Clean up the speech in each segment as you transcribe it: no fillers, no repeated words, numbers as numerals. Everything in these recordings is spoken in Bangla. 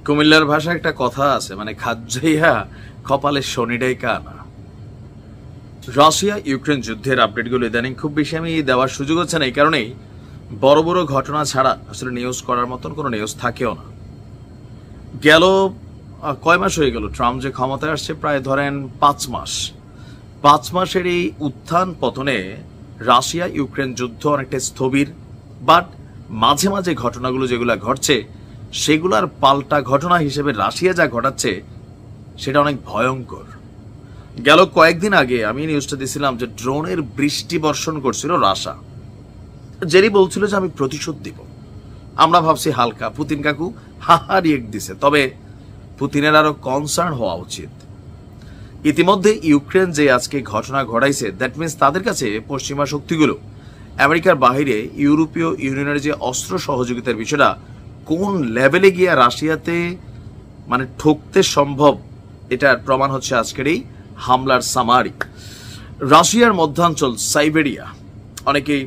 কুমিল্লার ভাষায় একটা কথা আছে, মানে খাজ্জাইয়া কপালের শনিটাই কানা। রাশিয়া ইউক্রেন যুদ্ধের আপডেটগুলো ইদানিং খুব বেশি আমি দেওয়ার সুযোগ হচ্ছে না, এই কারণেই বড় বড় ঘটনা ছাড়া আসলে নিউজ করার মতন কোনো নিউজ থাকেও না। গেল কয় মাস হয়ে গেল ট্রাম্প যে ক্ষমতায় আসছে, প্রায় ধরেন 5 মাসের এই উত্থান পতনে রাশিয়া ইউক্রেন যুদ্ধ অনেকটা স্থবির, বাট মাঝে মাঝে ঘটনাগুলো যেগুলো ঘটছে সেগুলার পাল্টা ঘটনা হিসেবে রাশিয়া যা ঘটাচ্ছে সেটা অনেক ভয়ঙ্কর। গেল কয়েকদিন আগে আমি নিউজটা দিয়েছিলাম যে ড্রোনের বৃষ্টি বর্ষণ করছিল রাশা, জেরি বলছিল যে আমি প্রতিশোধ দিব। আমরা ভাবছি হালকা, পুতিন কাকু হাহা রিয়েক্ট দিছে, তবে পুতিনের আরো কনসার্ন হওয়া উচিত। ইতিমধ্যে ইউক্রেন যে আজকে ঘটনা ঘটাইছে, দ্যাট মিনস তাদের কাছে পশ্চিমা শক্তিগুলো আমেরিকার বাহিরে ইউরোপীয় ইউনিয়নের যে অস্ত্র সহযোগিতার বিষয়টা কোন লেভেলে গিয়ে রাশিয়াতে মানে ঠকতে সম্ভব, এটার প্রমাণ হচ্ছে আজকের এই হামলার সামারি। রাশিয়ার মধ্যাঞ্চল সাইবেরিয়া, অনেকেই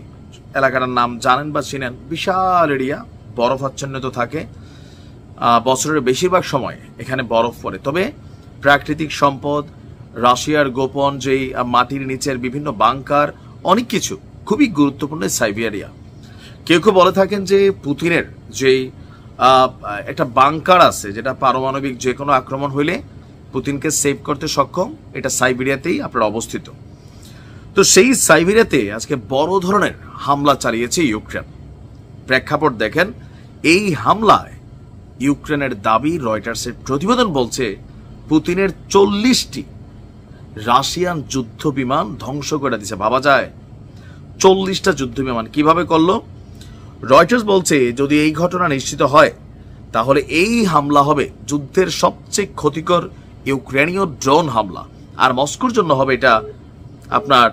এলাকাটার নাম জানেন বা চিনেন, বিশাল এরিয়া, বরফাচ্ছন্নিত থাকে, বছরের বেশিরভাগ সময় এখানে বরফ পড়ে। তবে প্রাকৃতিক সম্পদ, রাশিয়ার গোপন যেই মাটির নিচের বিভিন্ন বাংকার, অনেক কিছু খুবই গুরুত্বপূর্ণ সাইবেরিয়া। কেউ কেউ বলে থাকেন যে পুতিনের যেই একটা বাংকার আছে যেটা পারমাণবিক যে কোনো আক্রমণ হইলে পুতিনকে সেভ করতে সক্ষম, এটা সাইবেরিয়াতেই আপনার অবস্থিত। তো সেই সাইবেরিয়াতে আজকে বড় ধরনের হামলা চালিয়েছে ইউক্রেন। প্রেক্ষাপট দেখেন, এই হামলায় ইউক্রেনের দাবি, রয়টার্সের প্রতিবেদন বলছে পুতিনের 40টি রাশিয়ান যুদ্ধ বিমান ধ্বংস করে দিছে। ভাবা যায় 40টা যুদ্ধ বিমান কিভাবে করলো? রয়টার্স বলছে যদি এই ঘটনা নিশ্চিত হয় তাহলে এই হামলা হবে যুদ্ধের সবচেয়ে ক্ষতিকর ইউক্রেনীয় ড্রোন হামলা, আর মস্কোর জন্য হবে এটা আপনার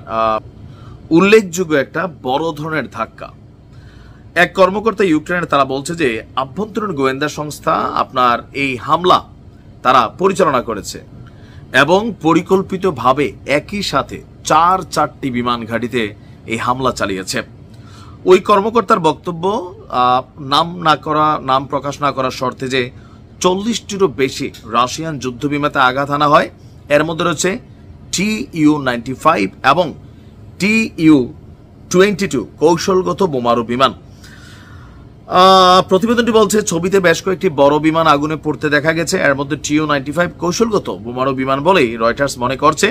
উল্লেখযোগ্য একটা বড় ধরনের ধাক্কা। এক কর্মকর্তা ইউক্রেনের তারা বলছে যে আভ্যন্তরীণ গোয়েন্দা সংস্থা আপনার এই হামলা তারা পরিচালনা করেছে এবং পরিকল্পিতভাবে একই সাথে 4টি বিমান ঘাঁটিতে এই হামলা চালিয়েছে। ওই কর্মকর্তার বক্তব্য, নাম প্রকাশ না করার শর্তে, যে 40টিরও বেশি রাশিয়ান যুদ্ধ বিমানে আঘাত আনা হয়। এর মধ্যে রয়েছে TU-95 এবং TU-22 কৌশলগত বোমারু বিমান। প্রতিবেদনটি বলছে ছবিতে বেশ কয়েকটি বড় বিমান আগুনে পড়তে দেখা গেছে, এর মধ্যে TU-95 কৌশলগত বোমারু বিমান বলেই রয়টার্স মনে করছে।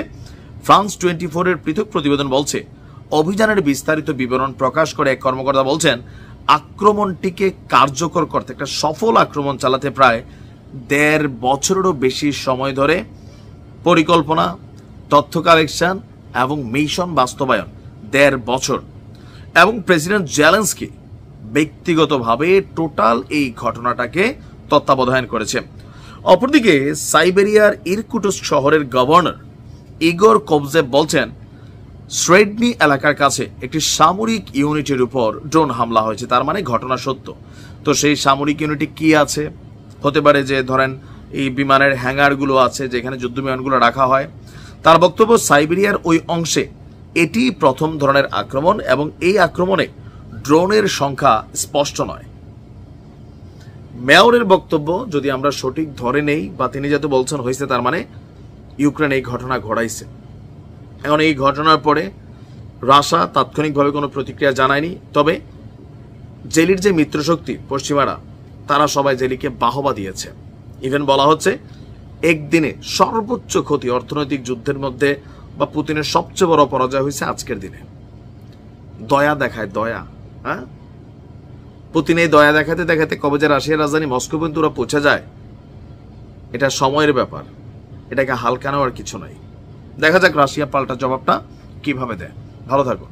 ফ্রান্স 24 এর পৃথক প্রতিবেদন বলছে অভিযানের বিস্তারিত বিবরণ প্রকাশ করে এক কর্মকর্তা বলছেন আক্রমণটিকে কার্যকর করতে, একটা সফল আক্রমণ চালাতে প্রায় 1.5 বছরেরও বেশি সময় ধরে পরিকল্পনা, তথ্য কালেকশন এবং মিশন বাস্তবায়ন 1.5 বছর, এবং প্রেসিডেন্ট জেলেনস্কি ব্যক্তিগতভাবে টোটাল এই ঘটনাটাকে তত্ত্বাবধান করেছে। অপরদিকে সাইবেরিয়ার ইরকুটস্ক শহরের গভর্নর ইগোর কোবজেভ বলছেন স্রেডনি এলাকার কাছে একটি সামরিক ইউনিটের উপর ড্রোন হামলা হয়েছে, তার মানে ঘটনা সত্য। তো সেই সামরিক ইউনিটে কি আছে? হতে পারে যে ধরেন এই বিমানের হ্যাঙ্গারগুলো আছে যেখানে যুদ্ধ বিমানগুলো রাখা হয়। তার বক্তব্য সাইবেরিয়ার ওই অংশে এটি প্রথম ধরনের আক্রমণ এবং এই আক্রমণে ড্রোনের সংখ্যা স্পষ্ট নয়। মেয়রের বক্তব্য যদি আমরা সঠিক ধরে নেই বা তিনি যাতে বলছেন হয়েছে, তার মানে ইউক্রেন এই ঘটনা ঘটাইছে। এখন এই ঘটনার পরে রাশিয়া তাৎক্ষণিকভাবে কোনো প্রতিক্রিয়া জানায়নি, তবে জেলির যে মিত্রশক্তি পশ্চিমারা, তারা সবাই জেলিকে বাহবা দিয়েছে। ইভেন বলা হচ্ছে একদিনে সর্বোচ্চ ক্ষতি অর্থনৈতিক যুদ্ধের মধ্যে বা পুতিনের সবচেয়ে বড় পরাজয় হয়েছে আজকের দিনে। দয়া দেখায়, দয়া, হ্যাঁ, পুতিন এই দয়া দেখাতে দেখাতে কবে যে রাশিয়ার রাজধানী মস্কো পর্যন্ত ওরা পৌঁছে যায়, এটা সময়ের ব্যাপার, এটাকে হালকা নেওয়ার কিছু নাই। দেখা যাক রাশিয়া পাল্টা জবাবটা কিভাবে দেয়। ভালো থাকো।